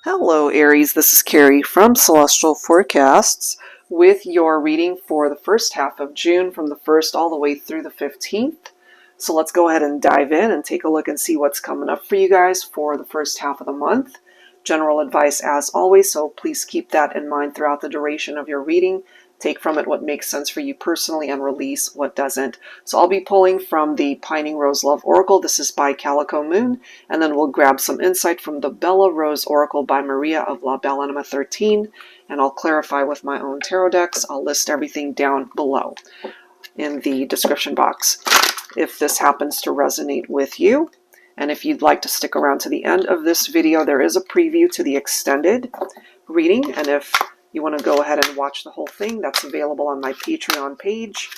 Hello Aries, this is Carrie from Celestial Forecasts with your reading for the first half of June from the 1st all the way through the 15th. So let's go ahead and dive in and take a look and see what's coming up for you guys for the first half of the month. General advice as always, so please keep that in mind throughout the duration of your reading. Take from it what makes sense for you personally and release what doesn't. So I'll be pulling from the Pining Rose Love Oracle. This is by Calico Moon. And then we'll grab some insight from the Bella Rose Oracle by Maria of La Bella Anima 13. And I'll clarify with my own tarot decks. I'll list everything down below in the description box if this happens to resonate with you. And if you'd like to stick around to the end of this video, there is a preview to the extended reading. And if you want to go ahead and watch the whole thing, that's available on my Patreon page.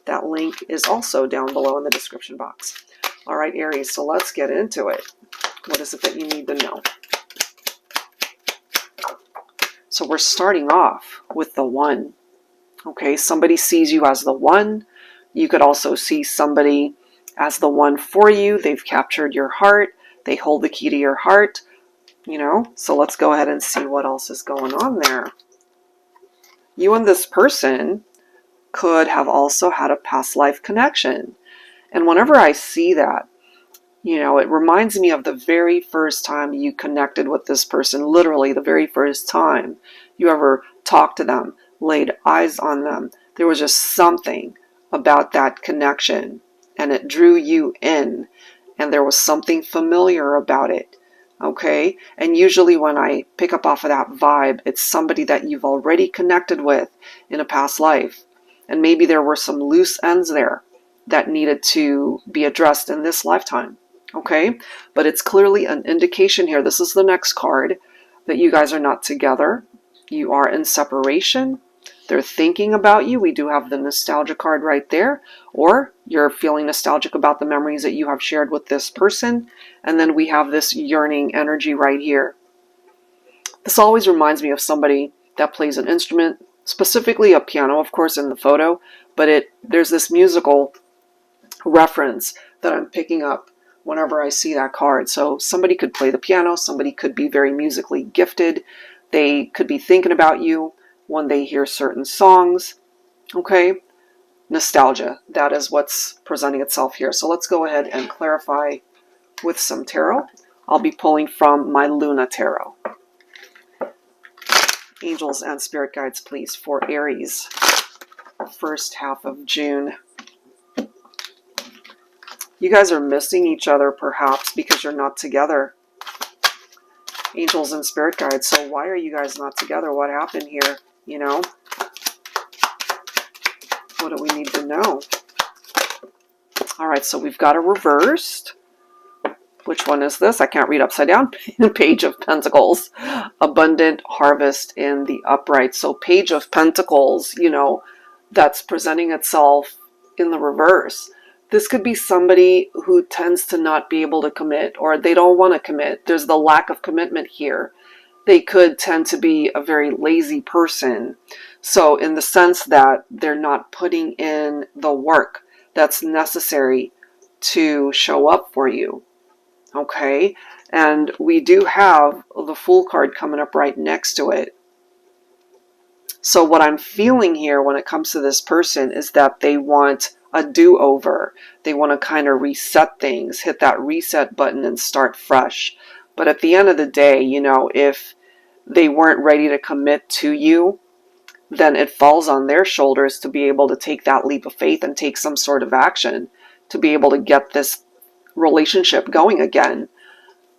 That link is also down below in the description box. All right, Aries, so let's get into it. What is it that you need to know? So we're starting off with the one. Okay, somebody sees you as the one. You could also see somebody as the one for you. They've captured your heart. They hold the key to your heart. So let's go ahead and see what else is going on there. You and this person could have also had a past life connection. And whenever I see that, it reminds me of the very first time you connected with this person, literally the very first time you ever talked to them, laid eyes on them. There was just something about that connection, and it drew you in, and there was something familiar about it. Okay, and usually when I pick up off of that vibe, it's somebody that you've already connected with in a past life. And maybe there were some loose ends there that needed to be addressed in this lifetime. Okay, but it's clearly an indication here. This is the next card that you guys are not together. You are in separation. They're thinking about you. We do have the nostalgia card right there. Or you're feeling nostalgic about the memories that you have shared with this person. And then we have this yearning energy right here. This always reminds me of somebody that plays an instrument, specifically a piano, of course, in the photo. But there's this musical reference that I'm picking up whenever I see that card. So somebody could play the piano. Somebody could be very musically gifted. They could be thinking about you when they hear certain songs. Okay, nostalgia, that is what's presenting itself here. So let's go ahead and clarify with some tarot. I'll be pulling from my Luna Tarot. Angels and spirit guides, please, for Aries, first half of June. You guys are missing each other, perhaps, because you're not together. Angels and spirit guides, so why are you guys not together? What happened here? What do we need to know? All right, so we've got a reversed. Which one is this? I can't read upside down. Page of Pentacles. Abundant harvest in the upright. So Page of Pentacles, that's presenting itself in the reverse. This could be somebody who tends to not be able to commit, or they don't want to commit. There's the lack of commitment here. They could tend to be a very lazy person. So in the sense that they're not putting in the work that's necessary to show up for you. Okay, and we do have the Fool card coming up right next to it. So what I'm feeling here when it comes to this person is that they want a do-over. They want to kind of reset things, hit that reset button and start fresh. But at the end of the day, if they weren't ready to commit to you, then it falls on their shoulders to be able to take that leap of faith and take some sort of action to be able to get this relationship going again.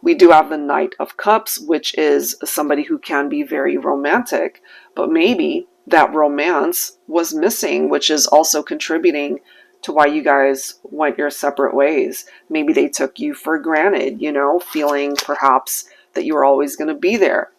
We do have the Knight of Cups, which is somebody who can be very romantic, but maybe that romance was missing, which is also contributing to why you guys went your separate ways. Maybe they took you for granted, feeling perhaps that you were always going to be there.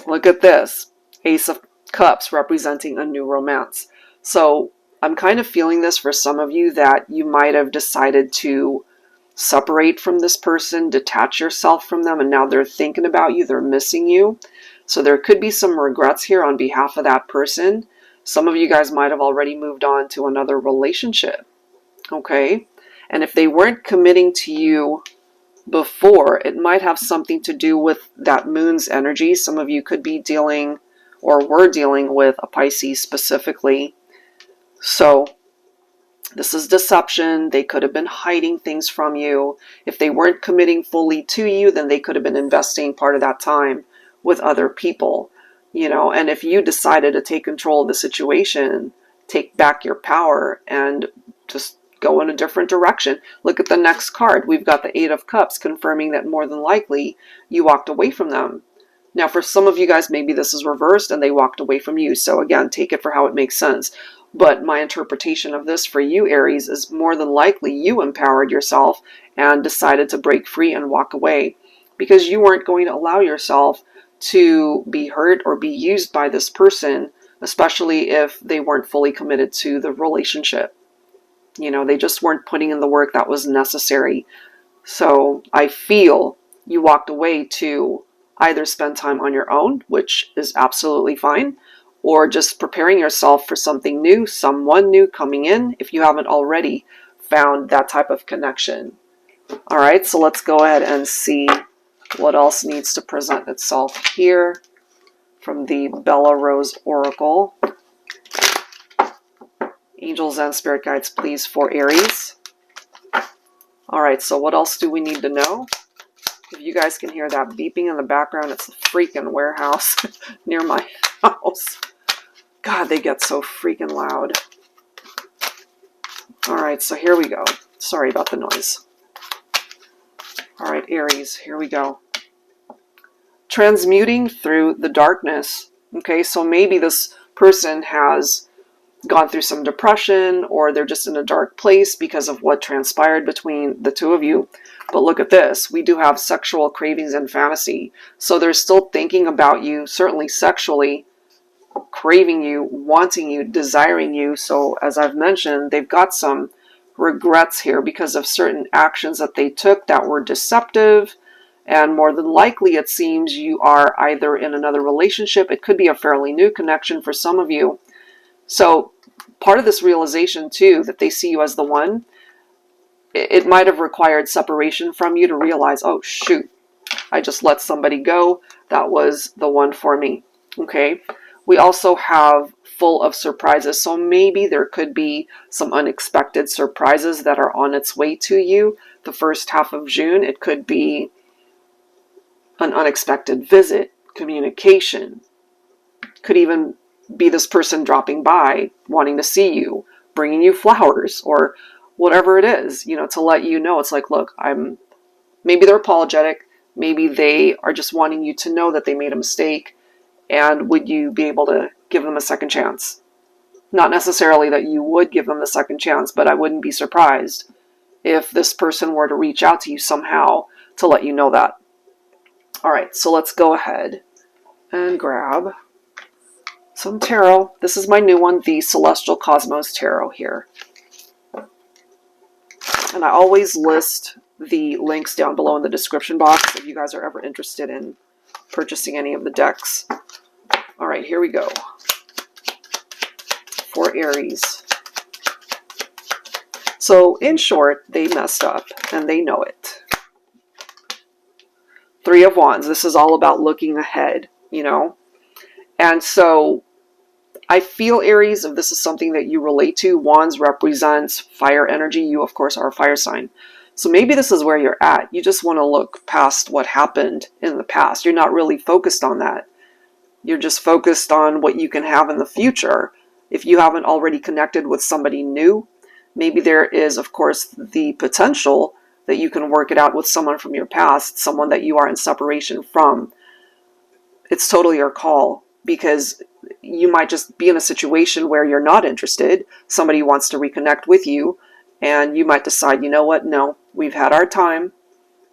Look at this. Ace of Cups representing a new romance. So I'm kind of feeling this for some of you that you might have decided to separate from this person, detach yourself from them, and now they're thinking about you, they're missing you. So there could be some regrets here on behalf of that person. Some of you guys might have already moved on to another relationship. Okay? And if they weren't committing to you before. It might have something to do with that moon's energy. Some of you could be dealing or were dealing with a Pisces specifically. So this is deception. They could have been hiding things from you. If they weren't committing fully to you, then they could have been investing part of that time with other people, you know. And if you decided to take control of the situation, take back your power and just go in a different direction. Look at the next card. We've got the Eight of Cups confirming that more than likely you walked away from them. Now, for some of you guys, maybe this is reversed and they walked away from you. So again, take it for how it makes sense. But my interpretation of this for you, Aries, is more than likely you empowered yourself and decided to break free and walk away because you weren't going to allow yourself to be hurt or be used by this person, especially if they weren't fully committed to the relationship. You know, they just weren't putting in the work that was necessary. So I feel you walked away to either spend time on your own, which is absolutely fine, or just preparing yourself for something new, someone new coming in, if you haven't already found that type of connection. All right, so let's go ahead and see what else needs to present itself here from the Bella Rose Oracle. Angels and spirit guides, please, for Aries. All right, so what else do we need to know? If you guys can hear that beeping in the background, it's a freaking warehouse near my house. God, they get so freaking loud. All right, so here we go. Sorry about the noise. All right, Aries, here we go. Transmuting through the darkness. Okay, so maybe this person has gone through some depression or they're just in a dark place because of what transpired between the two of you. But look at this. We do have sexual cravings and fantasy. So they're still thinking about you, certainly sexually, craving you, wanting you, desiring you. So as I've mentioned, they've got some regrets here because of certain actions that they took that were deceptive. And more than likely, it seems you are either in another relationship. It could be a fairly new connection for some of you. So part of this realization, too, that they see you as the one, it might have required separation from you to realize, oh, shoot, I just let somebody go. That was the one for me. Okay. We also have full of surprises. So maybe there could be some unexpected surprises that are on its way to you. The first half of June, it could be an unexpected visit, communication. Could even be this person dropping by, wanting to see you, bringing you flowers, or whatever it is, you know, to let you know. It's like, look, maybe they're apologetic. Maybe they are just wanting you to know that they made a mistake. And would you be able to give them a second chance? Not necessarily that you would give them the second chance, but I wouldn't be surprised if this person were to reach out to you somehow to let you know that. All right, so let's go ahead and grab some tarot. This is my new one, the Celestial Cosmos Tarot here. And I always list the links down below in the description box if you guys are ever interested in purchasing any of the decks. All right, here we go. For Aries. So, in short, they messed up, and they know it. Three of Wands. This is all about looking ahead, you know? And so, I feel, Aries, if this is something that you relate to, Wands represents fire energy. You, of course, are a fire sign. So maybe this is where you're at. You just want to look past what happened in the past. You're not really focused on that. You're just focused on what you can have in the future. If you haven't already connected with somebody new, maybe there is, of course, the potential that you can work it out with someone from your past, someone that you are in separation from. It's totally your call, because you might just be in a situation where you're not interested. Somebody wants to reconnect with you, and you might decide, you know what, no, we've had our time.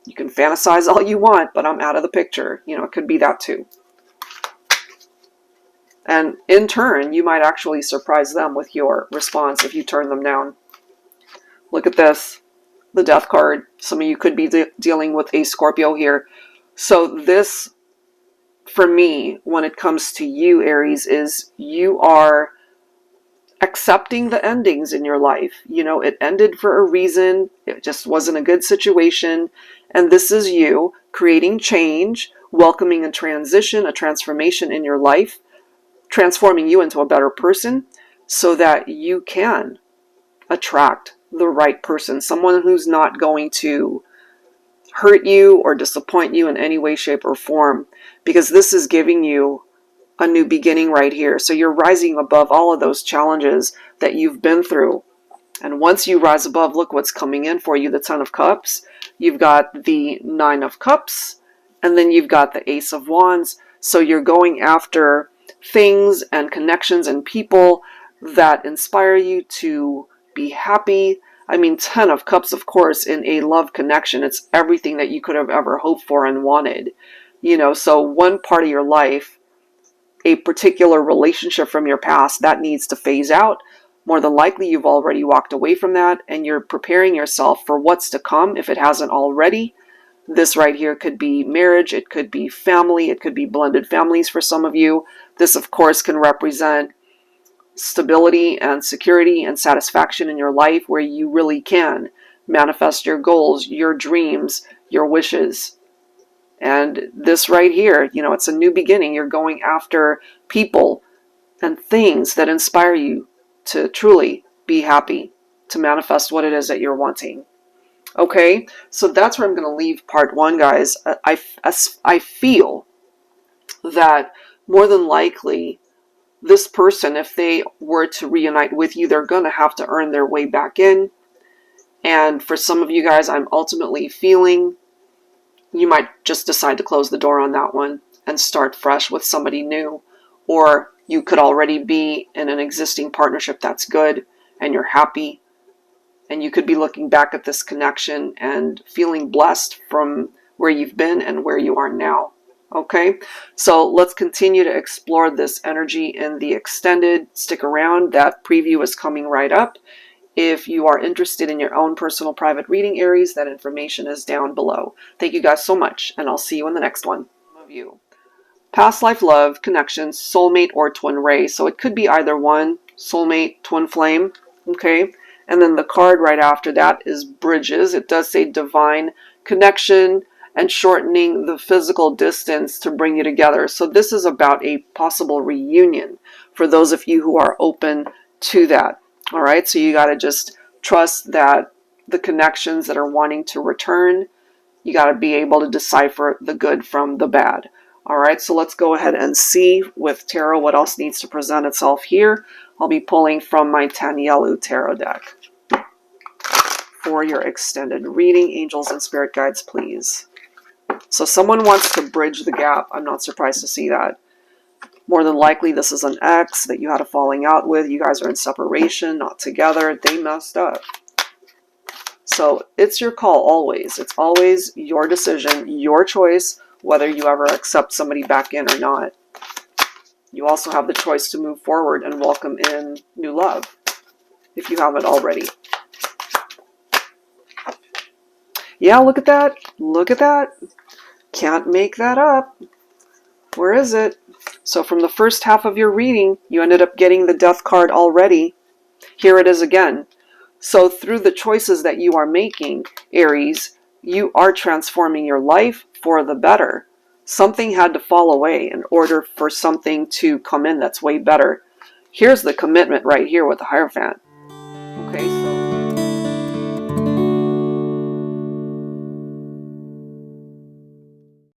You can fantasize all you want, but I'm out of the picture. You know, it could be that too. And in turn, you might actually surprise them with your response if you turn them down. Look at this, the Death card. Some of you could be dealing with a Scorpio here. So this, for me, when it comes to you, Aries, is you are accepting the endings in your life. You know, it ended for a reason. It just wasn't a good situation. And this is you creating change, welcoming a transition, a transformation in your life, transforming you into a better person so that you can attract the right person, someone who's not going to hurt you or disappoint you in any way, shape, or form, because this is giving you a new beginning right here. So you're rising above all of those challenges that you've been through. And once you rise above, look what's coming in for you, the Ten of Cups. You've got the Nine of Cups, and then you've got the Ace of Wands. So you're going after things and connections and people that inspire you to be happy. I mean, Ten of Cups, of course, in a love connection, it's everything that you could have ever hoped for and wanted. You know, so one part of your life, a particular relationship from your past, that needs to phase out. More than likely, you've already walked away from that, and you're preparing yourself for what's to come if it hasn't already. This right here could be marriage, it could be family, it could be blended families for some of you. This, of course, can represent stability and security and satisfaction in your life where you really can manifest your goals, your dreams, your wishes. And this right here, you know, it's a new beginning. You're going after people and things that inspire you to truly be happy, to manifest what it is that you're wanting. Okay, so that's where I'm going to leave part one, guys. I feel that more than likely, this person, if they were to reunite with you, they're going to have to earn their way back in. And for some of you guys, I'm ultimately feeling you might just decide to close the door on that one and start fresh with somebody new. Or you could already be in an existing partnership that's good and you're happy. And you could be looking back at this connection and feeling blessed from where you've been and where you are now. Okay, so let's continue to explore this energy in the extended. Stick around. That preview is coming right up. If you are interested in your own personal private reading, Aries, that information is down below. Thank you guys so much, and I'll see you in the next one. Some of you. Past life love, connections, soulmate, or twin ray. So it could be either one, soulmate, twin flame, okay? And then the card right after that is bridges. It does say divine connection and shortening the physical distance to bring you together. So this is about a possible reunion for those of you who are open to that. All right, so you got to just trust that the connections that are wanting to return, you got to be able to decipher the good from the bad. All right, so let's go ahead and see with tarot what else needs to present itself here. I'll be pulling from my Tanyelu tarot deck. For your extended reading, angels and spirit guides, please. So someone wants to bridge the gap. I'm not surprised to see that. More than likely, this is an ex that you had a falling out with. You guys are in separation, not together. They messed up. So it's your call always. It's always your decision, your choice, whether you ever accept somebody back in or not. You also have the choice to move forward and welcome in new love, if you haven't already. Yeah, look at that. Look at that. Can't make that up. Where is it? So from the first half of your reading, you ended up getting the Death card already. Here it is again. So through the choices that you are making, Aries, you are transforming your life for the better. Something had to fall away in order for something to come in that's way better. Here's the commitment right here with the Hierophant. Okay,